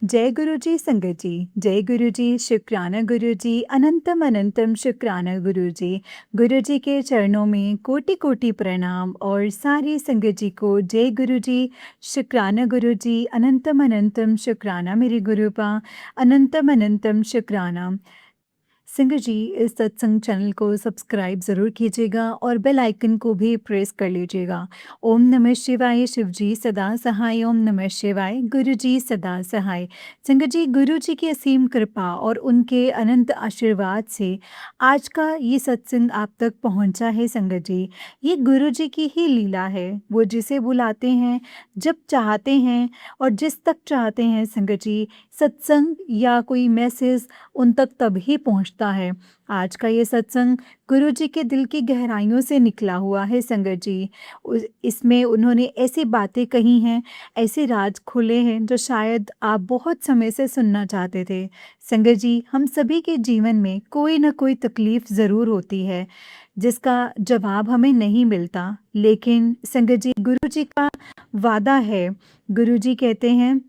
जय गुरु जी संगत जी। जय गुरु जी, शुक्राना गुरु जी, अनंतम अनंतम शुक्राना गुरु जी। गुरु जी के चरणों में कोटि कोटि प्रणाम और सारी संगत जी को जय गुरु जी, शुक्राना गुरु जी, अनंतम अनंतम शुक्राना मेरे गुरुपा, अनंतम अनंतम शुक्राना। सिंगर जी, इस सत्संग चैनल को सब्सक्राइब ज़रूर कीजिएगा और बेल आइकन को भी प्रेस कर लीजिएगा। ओम नमः शिवाय, शिव जी सदा सहाय। ओम नमः शिवाय, गुरु जी सदा सहाय। सिंगर जी, गुरु जी की असीम कृपा और उनके अनंत आशीर्वाद से आज का ये सत्संग आप तक पहुंचा है। संगत जी, ये गुरु जी की ही लीला है। वो जिसे बुलाते हैं, जब चाहते हैं और जिस तक चाहते हैं संगत जी, सत्संग या कोई मैसेज उन तक तभी पहुंचता है। आज का ये सत्संग गुरु जी के दिल की गहराइयों से निकला हुआ है संगत जी। इसमें उन्होंने ऐसी बातें कही हैं, ऐसे राज खोले हैं जो शायद आप बहुत समय से सुनना चाहते थे। संगत जी, हम सभी के जीवन में कोई ना कोई तकलीफ ज़रूर होती है जिसका जवाब हमें नहीं मिलता, लेकिन संगत जी, गुरु जी का वादा है। गुरु जी कहते हैं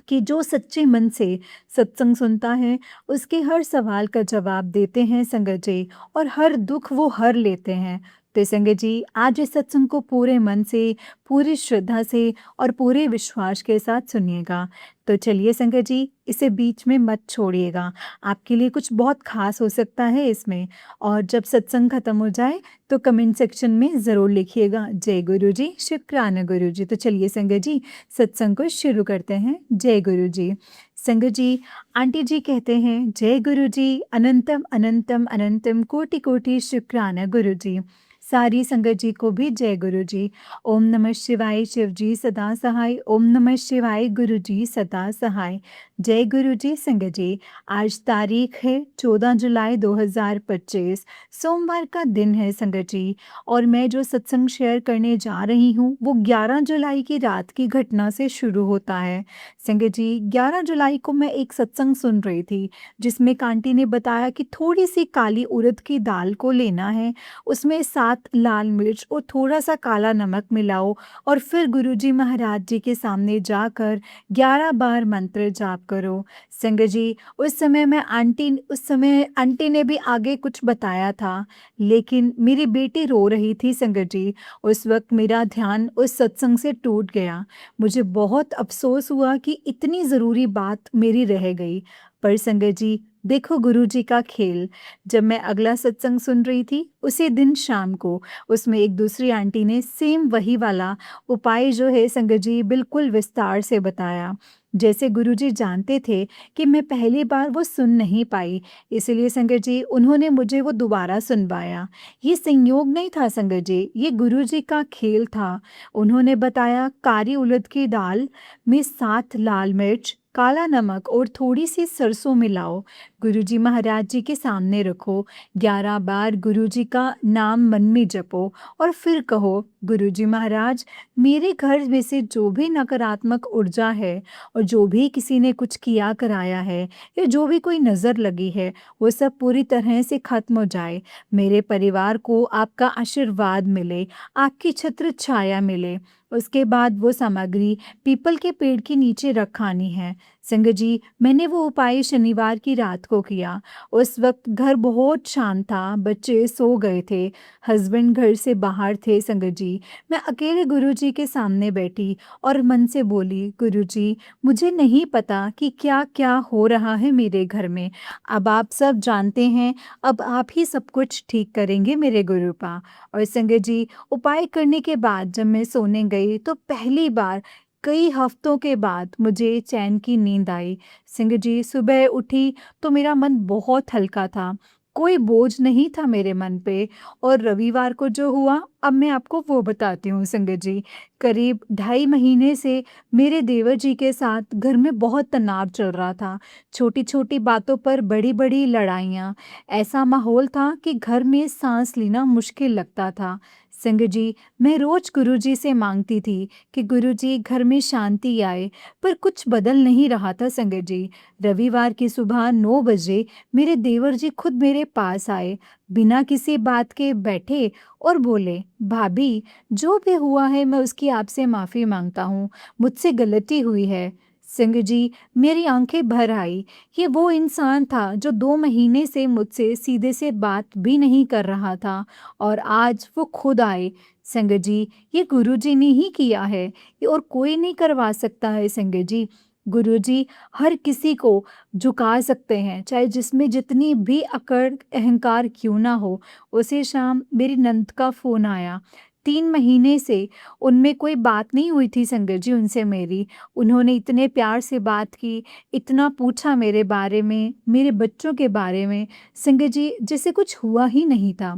कि जो सच्चे मन से सत्संग सुनता है, उसके हर सवाल का जवाब देते हैं संगत जी, और हर दुख वो हर लेते हैं। तो संगत जी, आज इस सत्संग को पूरे मन से, पूरी श्रद्धा से और पूरे विश्वास के साथ सुनिएगा। तो चलिए संगत जी, इसे बीच में मत छोड़िएगा। आपके लिए कुछ बहुत खास हो सकता है इसमें। और जब सत्संग खत्म हो जाए तो कमेंट सेक्शन में ज़रूर लिखिएगा जय गुरु जी, शुक्राना गुरु जी। तो चलिए संगत जी, सत्संग को शुरू करते हैं। जय गुरु जी। संगत जी, आंटी जी कहते हैं जय गुरु जी, अनंतम अनंतम अनंतम कोटि कोटि शुक्राना गुरु जी। सारी संगत जी को भी जय गुरु जी। ओम नमः शिवाय, शिव जी सदा सहाय। ओम नमः शिवाय, गुरु जी सदा सहाय। जय गुरु जी संगत जी। आज तारीख है 14 जुलाई 2025, सोमवार का दिन है संगत जी। और मैं जो सत्संग शेयर करने जा रही हूँ वो 11 जुलाई की रात की घटना से शुरू होता है। संगत जी, 11 जुलाई को मैं एक सत्संग सुन रही थी जिसमें कांटी ने बताया कि थोड़ी सी काली उड़द की दाल को लेना है, उसमें 7 लाल मिर्च और थोड़ा सा काला नमक मिलाओ और फिर गुरुजी महाराज जी के सामने जाकर 11 बार मंत्र जाप करो। संगत जी, उस समय आंटी ने भी आगे कुछ बताया था, लेकिन मेरी बेटी रो रही थी संगत जी। उस वक्त मेरा ध्यान उस सत्संग से टूट गया। मुझे बहुत अफ़सोस हुआ कि इतनी ज़रूरी बात मेरी रह गई। पर संगत जी, देखो गुरु जी का खेल। जब मैं अगला सत्संग सुन रही थी, उसी दिन शाम को उसमें एक दूसरी आंटी ने सेम वही वाला उपाय जो है संगत जी, बिल्कुल विस्तार से बताया। जैसे गुरुजी जानते थे कि मैं पहली बार वो सुन नहीं पाई, इसलिए संगत जी उन्होंने मुझे वो दोबारा सुनवाया। ये संयोग नहीं था संगत जी, ये गुरुजी का खेल था। उन्होंने बताया काली उड़द की दाल में 7 लाल मिर्च, काला नमक और थोड़ी सी सरसों मिलाओ, गुरुजी महाराज जी के सामने रखो, 11 बार गुरुजी का नाम मन में जपो और फिर कहो, गुरुजी महाराज, मेरे घर में से जो भी नकारात्मक ऊर्जा है और जो भी किसी ने कुछ किया कराया है या जो भी कोई नज़र लगी है, वो सब पूरी तरह से खत्म हो जाए। मेरे परिवार को आपका आशीर्वाद मिले, आपकी छत्र छाया मिले। उसके बाद वो सामग्री पीपल के पेड़ के नीचे रखानी है। संगत जी, मैंने वो उपाय शनिवार की रात को किया। उस वक्त घर बहुत शांत था, बच्चे सो गए थे, हस्बैंड घर से बाहर थे। संगत जी, मैं अकेले गुरुजी के सामने बैठी और मन से बोली, गुरुजी, मुझे नहीं पता कि क्या क्या हो रहा है मेरे घर में। अब आप सब जानते हैं, अब आप ही सब कुछ ठीक करेंगे मेरे गुरुपा। और संगत जी, उपाय करने के बाद जब मैं सोने गई तो पहली बार कई हफ्तों के बाद मुझे चैन की नींद आई। संगत जी, सुबह उठी तो मेरा मन बहुत हल्का था, कोई बोझ नहीं था मेरे मन पे। और रविवार को जो हुआ, अब मैं आपको वो बताती हूँ संगत जी। करीब 2.5 महीने से मेरे देवर जी के साथ घर में बहुत तनाव चल रहा था। छोटी छोटी बातों पर बड़ी बड़ी लड़ाइयाँ। ऐसा माहौल था कि घर में सांस लेना मुश्किल लगता था। संगत जी, मैं रोज गुरुजी से मांगती थी कि गुरुजी घर में शांति आए, पर कुछ बदल नहीं रहा था संगत जी। रविवार की सुबह 9 बजे मेरे देवर जी खुद मेरे पास आए, बिना किसी बात के बैठे और बोले, भाभी, जो भी हुआ है मैं उसकी आपसे माफ़ी मांगता हूँ, मुझसे गलती हुई है। संगत जी, मेरी आंखें भर आई। ये वो इंसान था जो 2 महीने से मुझसे सीधे से बात भी नहीं कर रहा था और आज वो खुद आए। संगत जी, ये गुरुजी ने ही किया है, ये और कोई नहीं करवा सकता है संगत जी। गुरुजी हर किसी को झुका सकते हैं, चाहे जिसमें जितनी भी अकड़, अहंकार क्यों ना हो। उसी शाम मेरी नंद का फ़ोन आया। 3 महीने से उनमें कोई बात नहीं हुई थी संगत जी उनसे मेरी। उन्होंने इतने प्यार से बात की, इतना पूछा मेरे बारे में, मेरे बच्चों के बारे में, संगत जी जैसे कुछ हुआ ही नहीं था।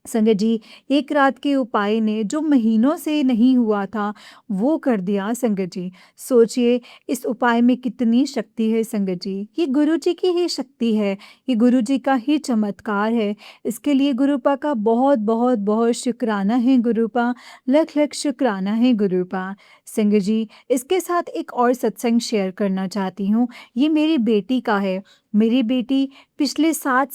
संगत जी, एक रात के उपाय ने जो महीनों से नहीं हुआ था, वो कर दिया संगत जी। सोचिए इस उपाय में कितनी शक्ति है संगत जी। ये गुरु जी की ही शक्ति है, ये गुरु जी का ही चमत्कार है। इसके लिए गुरुपा का बहुत बहुत बहुत शुक्राना है गुरुपा, लख लख शुक्राना है गुरुपा। संगत जी, इसके साथ एक और सत्संग शेयर करना चाहती हूँ। ये मेरी बेटी का है। मेरी बेटी पिछले 7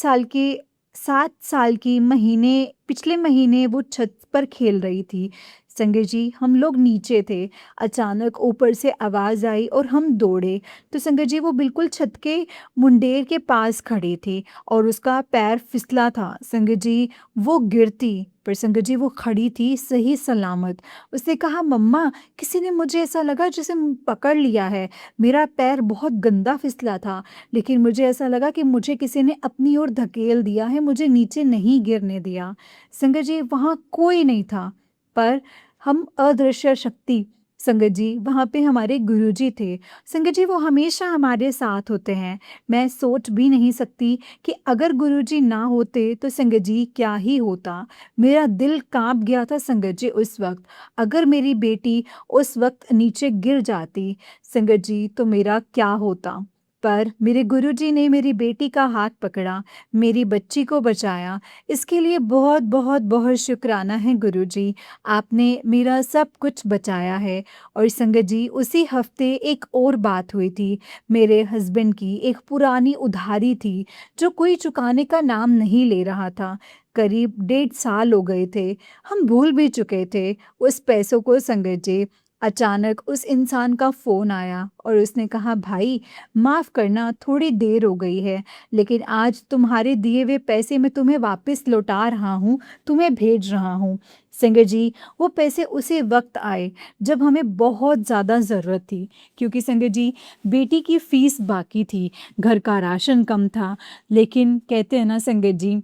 साल की महीने पिछले महीने वो छत पर खेल रही थी। संगत जी, हम लोग नीचे थे। अचानक ऊपर से आवाज़ आई और हम दौड़े। तो संगत जी वो बिल्कुल छत के मुंडेर के पास खड़ी थी और उसका पैर फिसला था। संगत जी वो गिरती, पर संगत जी वो खड़ी थी सही सलामत। उसने कहा, मम्मा किसी ने मुझे ऐसा लगा जैसे पकड़ लिया है। मेरा पैर बहुत गंदा फिसला था, लेकिन मुझे ऐसा लगा कि मुझे किसी ने अपनी ओर धकेल दिया है, मुझे नीचे नहीं गिरने दिया। संगत जी वहाँ कोई नहीं था, पर हम अदृश्य शक्ति, संगत जी वहाँ पे हमारे गुरुजी थे। संगत जी वो हमेशा हमारे साथ होते हैं। मैं सोच भी नहीं सकती कि अगर गुरुजी ना होते तो संगत जी क्या ही होता। मेरा दिल काँप गया था संगत जी उस वक़्त। अगर मेरी बेटी उस वक़्त नीचे गिर जाती संगत जी तो मेरा क्या होता। पर मेरे गुरुजी ने मेरी बेटी का हाथ पकड़ा, मेरी बच्ची को बचाया। इसके लिए बहुत बहुत बहुत शुक्राना है गुरुजी। आपने मेरा सब कुछ बचाया है। और संगत जी उसी हफ्ते एक और बात हुई थी। मेरे हस्बैंड की एक पुरानी उधारी थी जो कोई चुकाने का नाम नहीं ले रहा था। करीब 1.5 साल हो गए थे। हम भूल भी चुके थे उस पैसों को संगत जी। अचानक उस इंसान का फ़ोन आया और उसने कहा, भाई माफ़ करना थोड़ी देर हो गई है, लेकिन आज तुम्हारे दिए हुए पैसे मैं तुम्हें वापस लौटा रहा हूँ, तुम्हें भेज रहा हूँ। संगत जी वो पैसे उसी वक्त आए जब हमें बहुत ज़्यादा ज़रूरत थी, क्योंकि संगत जी बेटी की फ़ीस बाकी थी, घर का राशन कम था। लेकिन कहते हैं ना संगत जी,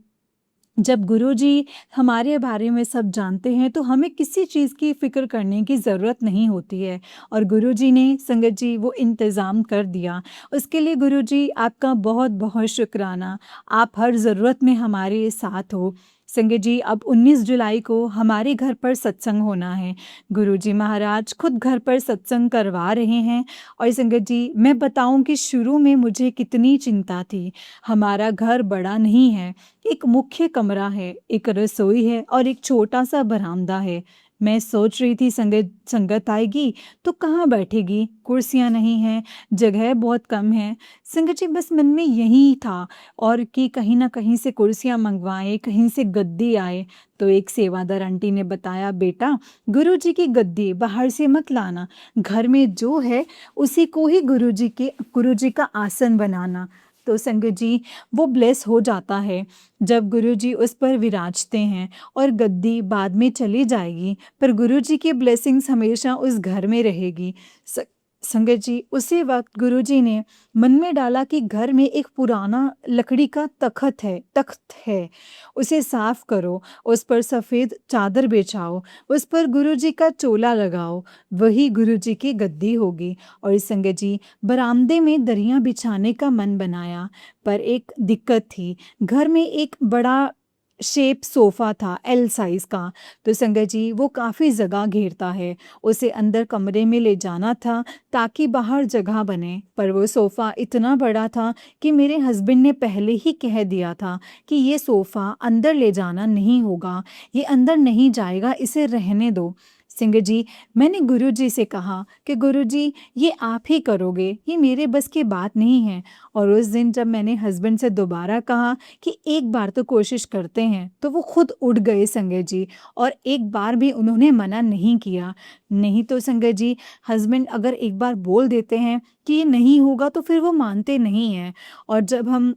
जब गुरुजी हमारे बारे में सब जानते हैं तो हमें किसी चीज़ की फ़िक्र करने की ज़रूरत नहीं होती है। और गुरुजी ने संगत जी वो इंतज़ाम कर दिया। उसके लिए गुरुजी आपका बहुत बहुत शुक्राना। आप हर ज़रूरत में हमारे साथ हो। संगत जी अब 19 जुलाई को हमारे घर पर सत्संग होना है। गुरुजी महाराज खुद घर पर सत्संग करवा रहे हैं। और संगत जी मैं बताऊं कि शुरू में मुझे कितनी चिंता थी। हमारा घर बड़ा नहीं है, एक मुख्य कमरा है, एक रसोई है और एक छोटा सा बरामदा है। मैं सोच रही थी संगत आएगी तो कहाँ बैठेगी, कुर्सियाँ नहीं हैं, जगह बहुत कम है। संगत जी बस मन में यही था और कि कहीं ना कहीं से कुर्सियाँ मंगवाएं, कहीं से गद्दी आए। तो एक सेवादार आंटी ने बताया, बेटा गुरुजी की गद्दी बाहर से मत लाना, घर में जो है उसी को ही गुरुजी का आसन बनाना। तो संगत जी वो ब्लेस हो जाता है जब गुरुजी उस पर विराजते हैं, और गद्दी बाद में चली जाएगी पर गुरुजी की ब्लेसिंग्स हमेशा उस घर में रहेगी। संगत जी उसी वक्त गुरुजी ने मन में डाला कि घर में एक पुराना लकड़ी का तख्त है, उसे साफ करो, उस पर सफ़ेद चादर बिछाओ, उस पर गुरुजी का चोला लगाओ, वही गुरुजी की गद्दी होगी। और संगत जी बरामदे में दरियां बिछाने का मन बनाया, पर एक दिक्कत थी। घर में एक बड़ा शेप सोफ़ा था एल साइज़ का। तो संगत जी वो काफ़ी जगह घेरता है, उसे अंदर कमरे में ले जाना था ताकि बाहर जगह बने। पर वो सोफ़ा इतना बड़ा था कि मेरे हस्बैंड ने पहले ही कह दिया था कि ये सोफ़ा अंदर ले जाना नहीं होगा, ये अंदर नहीं जाएगा, इसे रहने दो। संगत जी, मैंने गुरुजी से कहा कि गुरुजी ये आप ही करोगे, ये मेरे बस की बात नहीं है। और उस दिन जब मैंने हस्बैंड से दोबारा कहा कि एक बार तो कोशिश करते हैं, तो वो खुद उठ गए संगत जी, और एक बार भी उन्होंने मना नहीं किया। नहीं तो संगत जी, हस्बैंड अगर एक बार बोल देते हैं कि ये नहीं होगा, तो फिर वो मानते नहीं हैं। और जब हम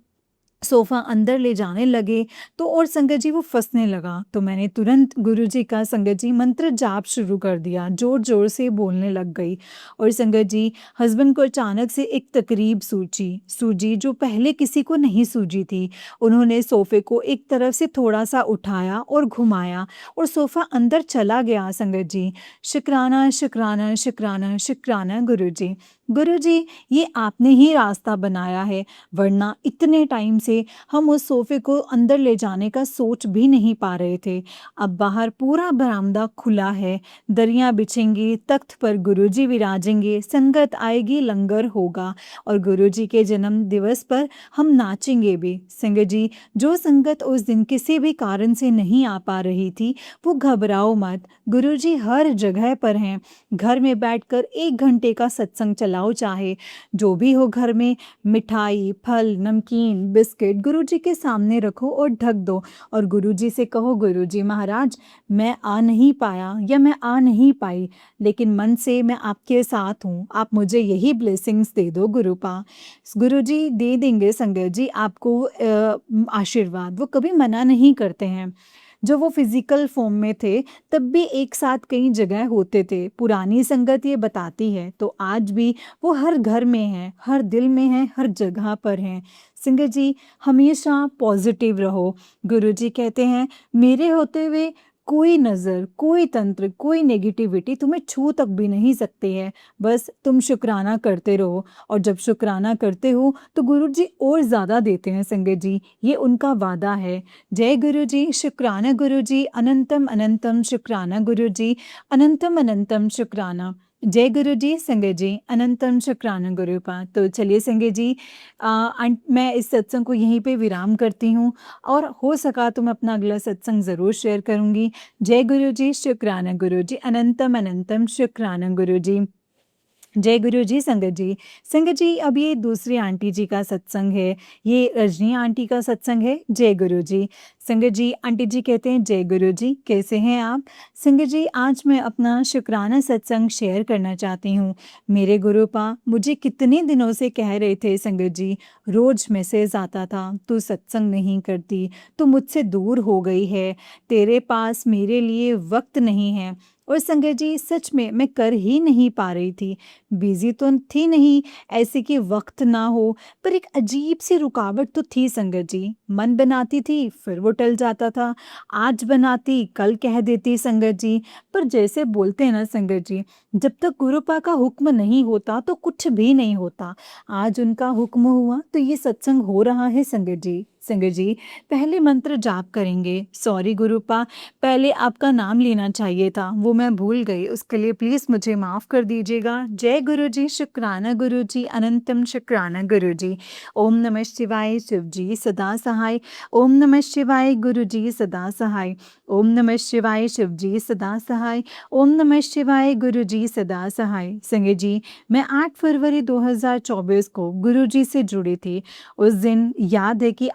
सोफ़ा अंदर ले जाने लगे, तो और संगत जी वो फँसने लगा। तो मैंने तुरंत गुरुजी का संगत जी मंत्र जाप शुरू कर दिया, ज़ोर-ज़ोर से बोलने लग गई। और संगत जी, हस्बैंड को अचानक से एक तकरीब सूझी जो पहले किसी को नहीं सूझी थी। उन्होंने सोफ़े को एक तरफ से थोड़ा-सा उठाया और घुमाया, और सोफ़ा अंदर चला गया संगत जी। शुक्राना, शुक्राना, शुक्राना, शुक्राना गुरुजी। गुरुजी, ये आपने ही रास्ता बनाया है, वरना इतने टाइम से हम उस सोफ़े को अंदर ले जाने का सोच भी नहीं पा रहे थे। अब बाहर पूरा बरामदा खुला है, दरियाँ बिछेंगी, तख्त पर गुरुजी विराजेंगे, संगत आएगी, लंगर होगा, और गुरुजी के जन्म दिवस पर हम नाचेंगे भी। संगत जी, जो संगत उस दिन किसी भी कारण से नहीं आ पा रही थी, वो घबराओ मत, गुरुजी हर जगह पर हैं। घर में बैठकर 1 घंटे का सत्संग चलाओ चाहे, जो भी हो घर में, मिठाई, फल, नमकीन, बिस्किट गुरुजी के सामने रखो और ढक दो, और गुरुजी से कहो, गुरुजी महाराज, मैं आ नहीं पाया या मैं आ नहीं पाई, लेकिन मन से मैं आपके साथ हूँ, आप मुझे यही ब्लेसिंग्स दे दो गुरुपा। गुरुजी दे देंगे संगत जी आपको आशीर्वाद, वो कभी मना नहीं करते हैं। जब वो फिजिकल फॉर्म में थे, तब भी एक साथ कई जगह होते थे, पुरानी संगत ये बताती है। तो आज भी वो हर घर में हैं, हर दिल में हैं, हर जगह पर हैं। संगत जी, हमेशा पॉजिटिव रहो। गुरुजी कहते हैं, मेरे होते हुए कोई नज़र, कोई तंत्र, कोई नेगेटिविटी तुम्हें छू तक भी नहीं सकती है। बस तुम शुक्राना करते रहो, और जब शुक्राना करते हो तो गुरुजी और ज़्यादा देते हैं संगत जी, ये उनका वादा है। जय गुरुजी, शुक्राना गुरुजी, अनंतम अनंतम शुक्राना गुरुजी, अनंतम अनंतम शुक्राना। जय गुरुजी, संगत जी, अनंतम शुक्राना गुरुपा। तो चलिए संगत जी, मैं इस सत्संग को यहीं पे विराम करती हूँ, और हो सका तो मैं अपना अगला सत्संग ज़रूर शेयर करूँगी। जय गुरुजी, शुक्राना गुरुजी, अनंतम अनंतम शुक्राना गुरुजी। जय गुरुजी, संगत जी। संगत जी, अब ये दूसरी आंटी जी का सत्संग है, ये रजनी आंटी का सत्संग है। जय गुरुजी। संगत जी, आंटी जी कहते हैं, जय गुरुजी, कैसे हैं आप? संगत जी, आज मैं अपना शुक्राना सत्संग शेयर करना चाहती हूँ। मेरे गुरुपा मुझे कितने दिनों से कह रहे थे संगत जी, रोज़ मैसेज आता था, तू सत्संग नहीं करती, तू मुझसे दूर हो गई है, तेरे पास मेरे लिए वक़्त नहीं है। और संगत जी, सच में मैं कर ही नहीं पा रही थी। बिज़ी तो थी नहीं, ऐसे कि वक़्त ना हो, पर एक अजीब-सी रुकावट तो थी संगत जी। मन बनाती थी, फिर वो टल जाता था। आज बनाती, कल कह देती संगत जी। पर जैसे बोलते हैं ना संगत जी, जब तक गुरुपा का हुक्म नहीं होता, तो कुछ भी नहीं होता। आज उनका हुक्म हुआ, तो ये सत्संग हो रहा है संगत जी। संगत जी, पहले मंत्र जाप करेंगे। सॉरी गुरुपा, पहले आपका नाम लेना चाहिए था, वो मैं भूल गई, उसके लिए प्लीज़ मुझे माफ़ कर दीजिएगा। जय गुरुजी, शुक्राना गुरुजी, अनंतम शुक्राना गुरुजी। ओम नमः शिवाय, शिवजी सदा सहाय। ओम नमः शिवाय, गुरुजी सदा सहाय। ओम नमः शिवाय, शिवजी सदा सहाय। ओम नमः शिवाय, गुरुजी सदा सहाय। संगत जी, मैं 8 फरवरी 2024 को गुरुजी से जुड़ी थी। उस दिन याद है कि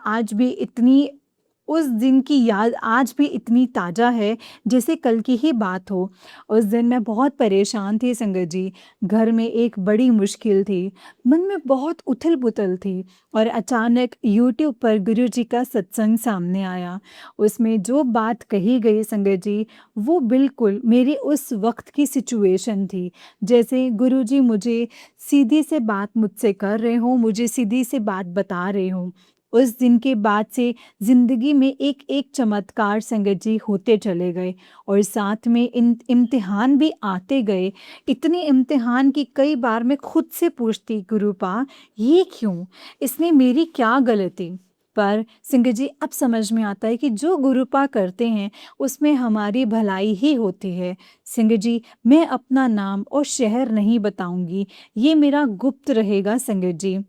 उस दिन की याद आज भी इतनी ताज़ा है, जैसे कल की ही बात हो। उस दिन मैं बहुत परेशान थी संगत जी, घर में एक बड़ी मुश्किल थी, मन में बहुत उथल-पुथल थी, और अचानक यूट्यूब पर गुरुजी का सत्संग सामने आया। उसमें जो बात कही गई संगत जी, वो बिल्कुल मेरी उस वक़्त की सिचुएशन थी। जैसे गुरुजी मुझे सीधी से बात मुझसे कर रहे हों, मुझे सीधी से बात बता रहे हों। उस दिन के बाद से ज़िंदगी में एक-एक चमत्कार संगत जी होते चले गए, और साथ में इम्तिहान भी आते गए। इतने इम्तिहान कि कई बार मैं खुद से पूछती, गुरुपा ये क्यों? इसमें मेरी क्या गलती? पर संगत जी, अब समझ में आता है कि जो गुरुपा करते हैं, उसमें हमारी भलाई ही होती है। संगत जी, मैं अपना नाम और शहर नहीं बताऊँगी, ये मेरा गुप्त रहेगा संगत जी।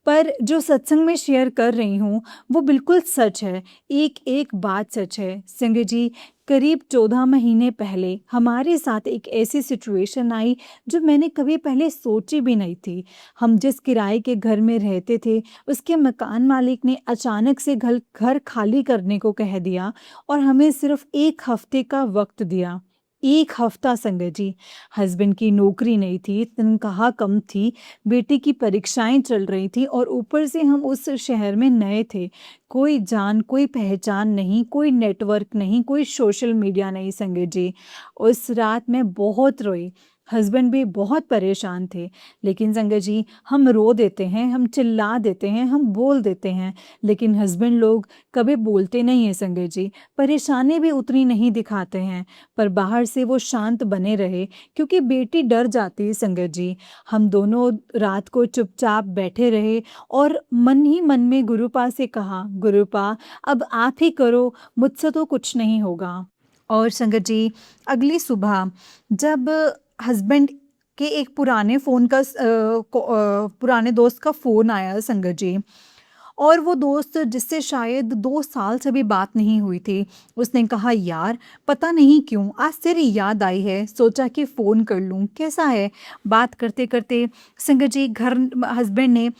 पर जो सत्संग में शेयर कर रही हूँ, वो बिल्कुल सच है। एक-एक बात सच है। संगत जी, करीब 14 महीने पहले हमारे साथ एक ऐसी सिचुएशन आई, जो मैंने कभी पहले सोची भी नहीं थी। हम जिस किराए के घर में रहते थे, उसके मकान मालिक ने अचानक से घर घर खाली करने को कह दिया और हमें सिर्फ़ 1 हफ़्ते का वक़्त दिया। 1 हफ़्ता संगत जी। हस्बैंड की नौकरी नहीं थी, तनख़्वाह कम थी, बेटे की परीक्षाएँ चल रही थी और ऊपर से हम उस शहर में नए थे। कोई जान, कोई पहचान नहीं, कोई नेटवर्क नहीं, कोई सोशल मीडिया नहीं संगत जी। उस रात मैं बहुत रोई, हस्बैंड भी बहुत परेशान थे। लेकिन संगत जी, हम रो देते हैं, हम चिल्ला देते हैं, हम बोल देते हैं, लेकिन हस्बैंड लोग कभी बोलते नहीं हैं संगत जी। परेशानी भी उतनी नहीं दिखाते हैं, पर बाहर से वो शांत बने रहे, क्योंकि बेटी डर जाती है संगत जी। हम दोनों रात को चुपचाप बैठे रहे और मन ही मन में गुरुपा से कहा, गुरुपा अब आप ही करो, मुझसे तो कुछ नहीं होगा। और संगत जी, अगली सुबह जब हस्बैंड के एक पुराने पुराने दोस्त का फ़ोन आया संगत जी, और वो दोस्त जिससे शायद 2 साल से भी बात नहीं हुई थी, उसने कहा, यार पता नहीं क्यों आज तेरी याद आई है, सोचा कि फ़ोन कर लूँ, कैसा है? बात करते-करते संगत जी, घर हस्बैंड ने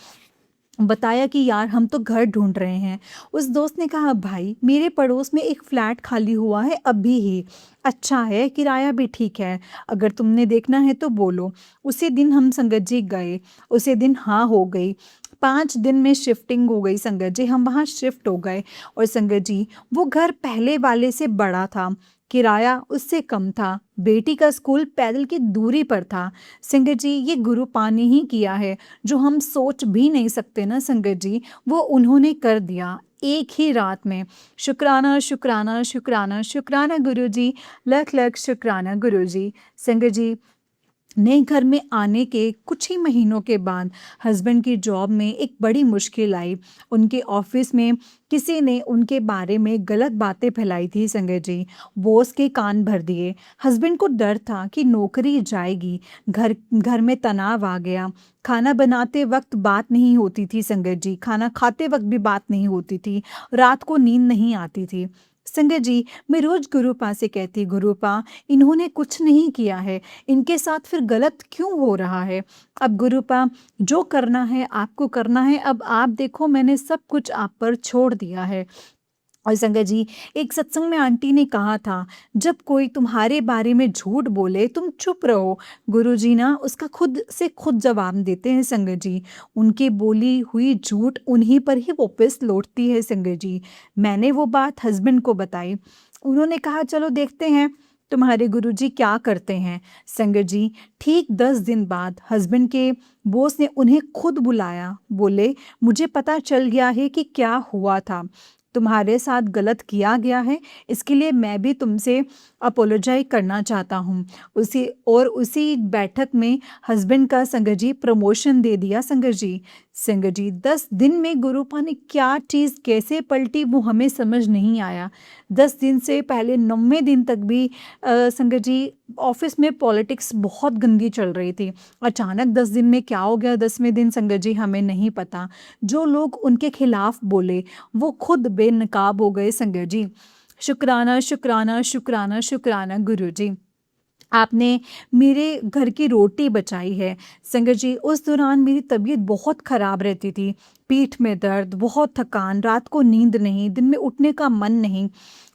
बताया कि यार हम तो घर ढूंढ रहे हैं। उस दोस्त ने कहा, भाई मेरे पड़ोस में एक फ्लैट खाली हुआ है अभी ही, अच्छा है, किराया भी ठीक है, अगर तुमने देखना है तो बोलो। उसी दिन हम संगत जी गए, उसी दिन हाँ हो गई। 5 दिन में शिफ्टिंग हो गई संगत जी, हम वहाँ शिफ्ट हो गए। और संगत जी, वो घर पहले वाले से बड़ा था, किराया उससे कम था, बेटी का स्कूल पैदल की दूरी पर था। संगत जी, ये गुरुपा ने ही किया है, जो हम सोच भी नहीं सकते ना संगत जी, वो उन्होंने कर दिया एक ही रात में। शुक्राना, शुक्राना, शुक्राना, शुक्राना गुरुजी, लख-लख शुक्राना गुरुजी। संगत जी, नए घर में आने के कुछ ही महीनों के बाद हस्बैंड की जॉब में एक बड़ी मुश्किल आई। उनके ऑफिस में किसी ने उनके बारे में गलत बातें फैलाई थी संगत जी। बॉस के कान भर दिए। हस्बैंड को डर था कि नौकरी जाएगी। घर घर में तनाव आ गया। खाना बनाते वक्त बात नहीं होती थी संगत जी, खाना खाते वक्त भी बात नहीं होती थी, रात को नींद नहीं आती थी। संगत जी, मैं रोज गुरुपा से कहती, गुरुपा इन्होंने कुछ नहीं किया है, इनके साथ फिर गलत क्यों हो रहा है? अब गुरुपा, जो करना है आपको करना है, अब आप देखो मैंने सब कुछ आप पर छोड़ दिया है। और संगत जी, एक सत्संग में आंटी ने कहा था, जब कोई तुम्हारे बारे में झूठ बोले तुम चुप रहो। गुरुजी ना उसका खुद से खुद जवाब देते हैं संगत जी। उनकी बोली हुई झूठ उन्हीं पर ही वापस लौटती है संगत जी। मैंने वो बात हस्बैंड को बताई। उन्होंने कहा, चलो देखते हैं तुम्हारे गुरुजी क्या करते हैं। संगत जी, ठीक 10 दिन बाद हस्बैंड के बॉस ने उन्हें खुद बुलाया। बोले, मुझे पता चल गया है कि क्या हुआ था, तुम्हारे साथ गलत किया गया है, इसके लिए मैं भी तुमसे अपोलोजाइज करना चाहता हूँ। उसी बैठक में हस्बैंड का संगत जी प्रमोशन दे दिया संगत जी। संगत जी, 10 दिन में गुरुपा ने क्या चीज़ कैसे पलटी वो हमें समझ नहीं आया। 10 दिन से पहले 9वें दिन तक भी संगत जी ऑफिस में पॉलिटिक्स बहुत गंदी चल रही थी। अचानक 10 दिन में क्या हो गया 10वें दिन संगत जी, हमें नहीं पता। जो लोग उनके खिलाफ बोले वो खुद बेनकाब हो गए संगत जी। शुक्राना, शुक्राना, शुक्राना, शुक्राना गुरुजी। आपने मेरे घर की रोटी बचाई है। संगत जी, उस दौरान मेरी तबीयत बहुत ख़राब रहती थी। पीठ में दर्द, बहुत थकान, रात को नींद नहीं, दिन में उठने का मन नहीं।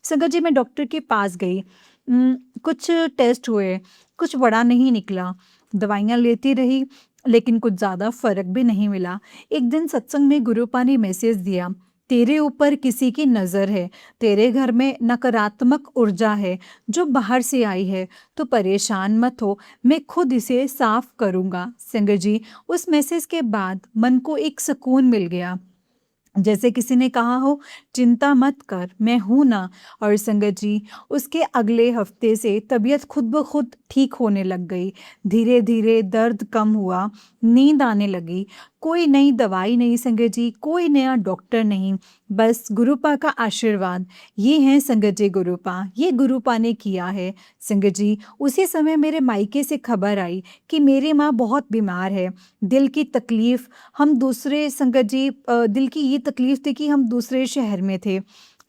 संगत जी, मैं डॉक्टर के पास गई। कुछ टेस्ट हुए, कुछ बड़ा नहीं निकला। दवाइयाँ लेती रही, लेकिन कुछ ज़्यादा फ़र्क भी नहीं मिला। एक दिन सत्संग में गुरुपा ने मैसेज दिया, तेरे ऊपर किसी की नज़र है, तेरे घर में नकारात्मक ऊर्जा है जो बाहर से आई है, तो परेशान मत हो, मैं खुद इसे साफ करूँगा। संगत जी, उस मैसेज के बाद मन को एक सुकून मिल गया, जैसे किसी ने कहा हो, चिंता मत कर, मैं हूँ ना। और संगत जी, उसके अगले हफ्ते से तबीयत खुद ब खुद ठीक होने लग गई। धीरे धीरे दर्द कम हुआ, नींद आने लगी। कोई नई दवाई नहीं संगत जी, कोई नया डॉक्टर नहीं, बस गुरुपा का आशीर्वाद, ये हैं संगत जी गुरुपा, ये गुरुपा ने किया है। संगत जी, उसी समय मेरे मायके से खबर आई कि मेरी माँ बहुत बीमार है। दिल की तकलीफ़ हम दूसरे संगत जी दिल की ये तकलीफ़ थी कि हम दूसरे शहर में थे।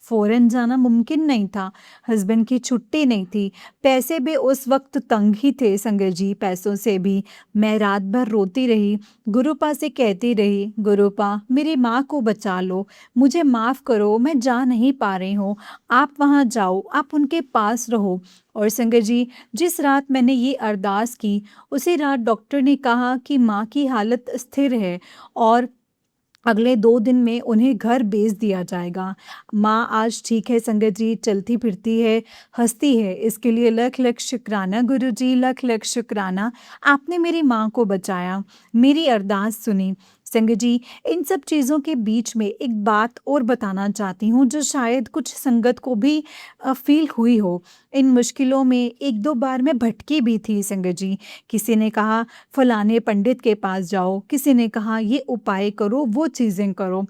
फ़ौरन जाना मुमकिन नहीं था, हस्बैंड की छुट्टी नहीं थी, पैसे भी उस वक़्त तंग ही थे संगत जी, पैसों से भी। मैं रात भर रोती रही, गुरुपा से कहती रही, "गुरुपा, मेरी माँ को बचा लो, मुझे माफ़ करो, मैं जा नहीं पा रही हूँ, आप वहाँ जाओ, आप उनके पास रहो।" और संगत जी, जिस रात मैंने ये अरदास की, उसी रात डॉक्टर ने कहा कि माँ की हालत स्थिर है और अगले 2 दिन में उन्हें घर भेज दिया जाएगा। माँ आज ठीक है संगत जी, चलती-फिरती है, हँसती है, इसके लिए लख-लख शुक्राना गुरुजी, लख-लख शुक्राना। आपने मेरी माँ को बचाया, मेरी अरदास सुनी। संगत जी, इन सब चीज़ों के बीच में एक बात और बताना चाहती हूँ जो शायद कुछ संगत को भी फ़ील हुई हो। इन मुश्किलों में 1-2 बार मैं भटकी भी थी संगत जी। किसी ने कहा फलाने पंडित के पास जाओ, किसी ने कहा ये उपाय करो, वो चीज़ें करो।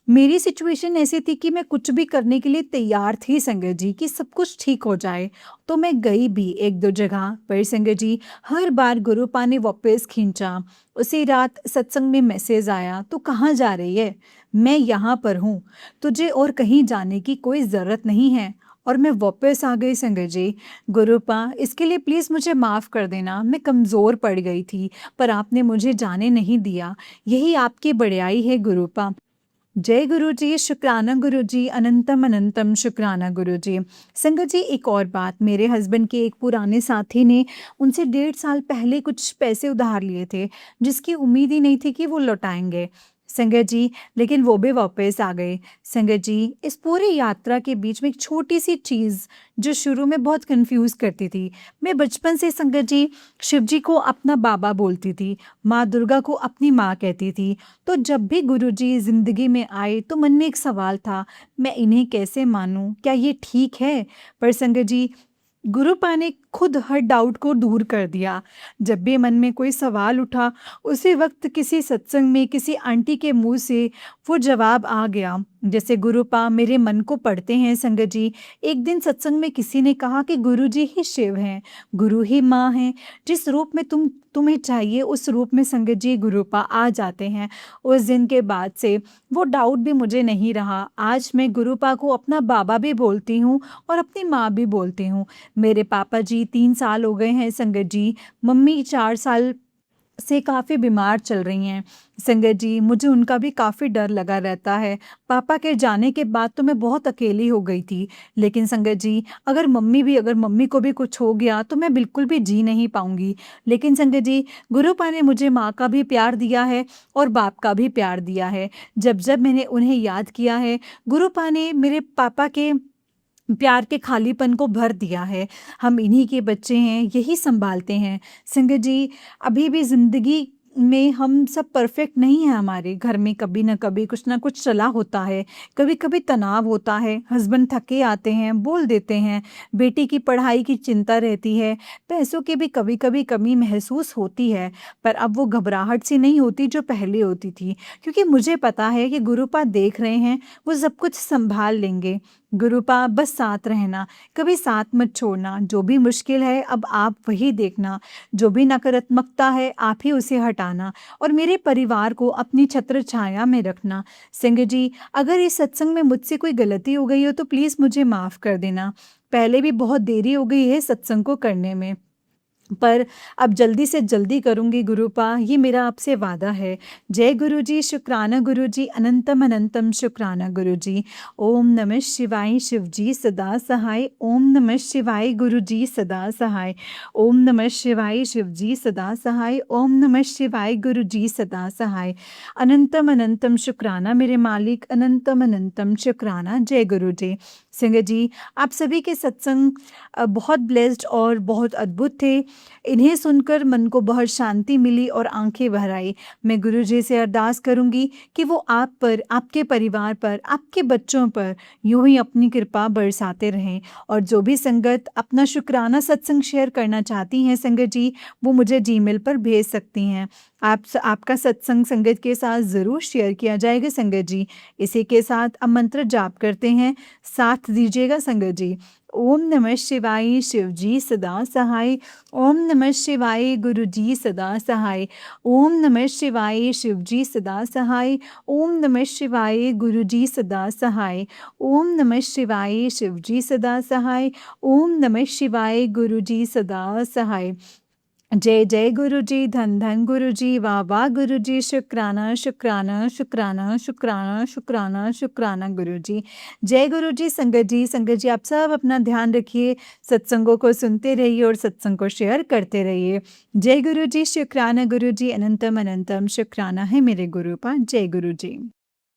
मेरी सिचुएशन ऐसी थी कि मैं कुछ भी करने के लिए तैयार थी संगत जी कि सब कुछ ठीक हो जाए। तो मैं गई भी 1-2 जगह पर संगत जी, हर बार गुरुपा ने वापस खींचा। उसी रात सत्संग में मैसेज आया, "तू कहाँ जा रही है?" "मैं यहाँ पर हूँ, तुझे और कहीं जाने की कोई ज़रूरत नहीं है।" और मैं वापस आ गई संगत जी। "गुरुपा, इसके लिए प्लीज़ मुझे माफ़ कर देना, मैं कमज़ोर पड़ गई थी, पर आपने मुझे जाने नहीं दिया। यही आपकी बड़याई है गुरुपा।" जय गुरु जी, शुक्राना गुरु जी, अनंतम अनंतम शुक्राना गुरु जी। संगत जी, एक और बात, मेरे हस्बैंड के एक पुराने साथी ने उनसे 1.5 साल पहले कुछ पैसे उधार लिए थे, जिसकी उम्मीद ही नहीं थी कि वो लौटाएँगे। संगत जी, लेकिन वो भी वापस आ गए। संगत जी, इस पूरी यात्रा के बीच में एक छोटी-सी चीज़ जो शुरू में बहुत कन्फ्यूज़ करती थी। मैं बचपन से संगत जी, शिव जी को अपना बाबा बोलती थी, माँ दुर्गा को अपनी माँ कहती थी। तो जब भी गुरुजी ज़िंदगी में आए तो मन में एक सवाल था, मैं इन्हें कैसे मानूँ? क्या ये ठीक है? पर संगत जी, गुरुपा ने खुद हर डाउट को दूर कर दिया। जब भी मन में कोई सवाल उठा, उसी वक़्त किसी सत्संग में किसी आंटी के मुँह से वो जवाब आ गया। जैसे गुरुपा मेरे मन को पढ़ते हैं संगत जी। एक दिन सत्संग में किसी ने कहा कि गुरुजी ही शिव हैं, गुरु ही माँ हैं। जिस रूप में तुम्हें चाहिए उस रूप में संगत जी गुरुपा आ जाते हैं। उस दिन के बाद से वो डाउट भी मुझे नहीं रहा। आज मैं गुरुपा को अपना बाबा भी बोलती हूँ और अपनी माँ भी बोलती हूँ। मेरे पापा जी 3 साल हो गए हैं संगत जी, मम्मी 4 साल से काफ़ी बीमार चल रही हैं। संगत जी, मुझे उनका भी काफ़ी डर लगा रहता है। पापा के जाने के बाद तो मैं बहुत अकेली हो गई थी। लेकिन संगत जी, अगर मम्मी को भी कुछ हो गया तो मैं बिल्कुल भी जी नहीं पाऊँगी। लेकिन संगत जी, गुरुपा ने मुझे माँ का भी प्यार दिया है और बाप का भी प्यार दिया है। जब-जब मैंने उन्हें याद किया है, गुरुपा ने मेरे पापा के प्यार के खालीपन को भर दिया है। हम इन्हीं के बच्चे हैं, यही सँभालते हैं। संगत जी, अभी भी ज़िंदगी में हम सब परफ़ेक्ट नहीं हैं, हमारे घर में कभी न कभी कुछ न कुछ चला होता है। कभी-कभी तनाव होता है, हस्बैंड थके आते हैं, बोल देते हैं, बेटी की पढ़ाई की चिंता रहती है, पैसों की भी कभी-कभी कमी महसूस होती है। पर अब वो घबराहट सी नहीं होती जो पहले होती थी, क्योंकि मुझे पता है कि गुरुपा देख रहे हैं, वो सब कुछ सँभाल लेंगे। गुरुपा, बस साथ रहना, कभी साथ मत छोड़ना। जो भी मुश्किल है अब आप वही देखना, जो भी नकारात्मकता है आप ही उसे हटाना और मेरे परिवार को अपनी छत्र छाया में रखना। संगत जी, अगर इस सत्संग में मुझसे कोई गलती हो गई हो तो प्लीज़ मुझे माफ़ कर देना। पहले भी बहुत देरी हो गई है सत्संग को करने में। पर अब जल्दी से जल्दी करूँगी गुरुपा, ये मेरा आपसे वादा है। जय गुरु जी, शुक्राना गुरु जी, अनंतम अनंतम शुक्राना गुरु जी। ओम नमः शिवाय, शिव जी सदा सहाय। ओम नमः शिवाय, गुरु जी सदा सहाय। ओम नमः शिवाय, शिव जी सदा सहाय। ओम नमः शिवाय, गुरु जी सदा सहाय। अनंतम अनंतम शुक्राना मेरे मालिक, अनंतम अनंतम शुक्राना। जय गुरु जी। संगत जी, आप सभी के सत्संग बहुत ब्लेस्ड और बहुत अद्भुत थे। इन्हें सुनकर मन को बहुत शांति मिली और आंखें भर आई। मैं गुरुजी से अरदास करूँगी कि वो आप पर, आपके परिवार पर, आपके बच्चों पर यूँ ही अपनी कृपा बरसाते रहें। और जो भी संगत अपना शुक्राना सत्संग शेयर करना चाहती हैं संगत जी, वो मुझे जीमेल पर भेज सकती हैं। आपका सत्संग संगत के साथ ज़रूर शेयर किया जाएगा संगत जी। इसी के साथ अब मंत्र जाप करते हैं, साथ दीजिएगा संगत जी। ओम नमः शिवाय, शिव जी सदा सहाय। ओम नमः शिवाय, गुरु जी सदा सहाय। ओम नमः शिवाय, शिव जी सदा सहाय। ओम नमः शिवाय, गुरु जी सदा सहाय। ओम नमः शिवाय, शिव जी सदा सहाय। ओम नमः शिवाय, गुरु जी सदा सहाय। जय जय गुरु जी, धन धन गुरु जी, वाह वाह गुरु जी, शुक्राना शुक्राना शुक्राना शुक्राना शुक्राना शुक्राना गुरु जी। जय गुरु जी। संगत जी आप सब अपना ध्यान रखिए, सत्संगों को सुनते रहिए और सत्संग को शेयर करते रहिए। जय गुरु जी, शुक्राना गुरु जी, अनंतम अनंतम शुक्राना है मेरे गुरु पर। जय गुरु जी।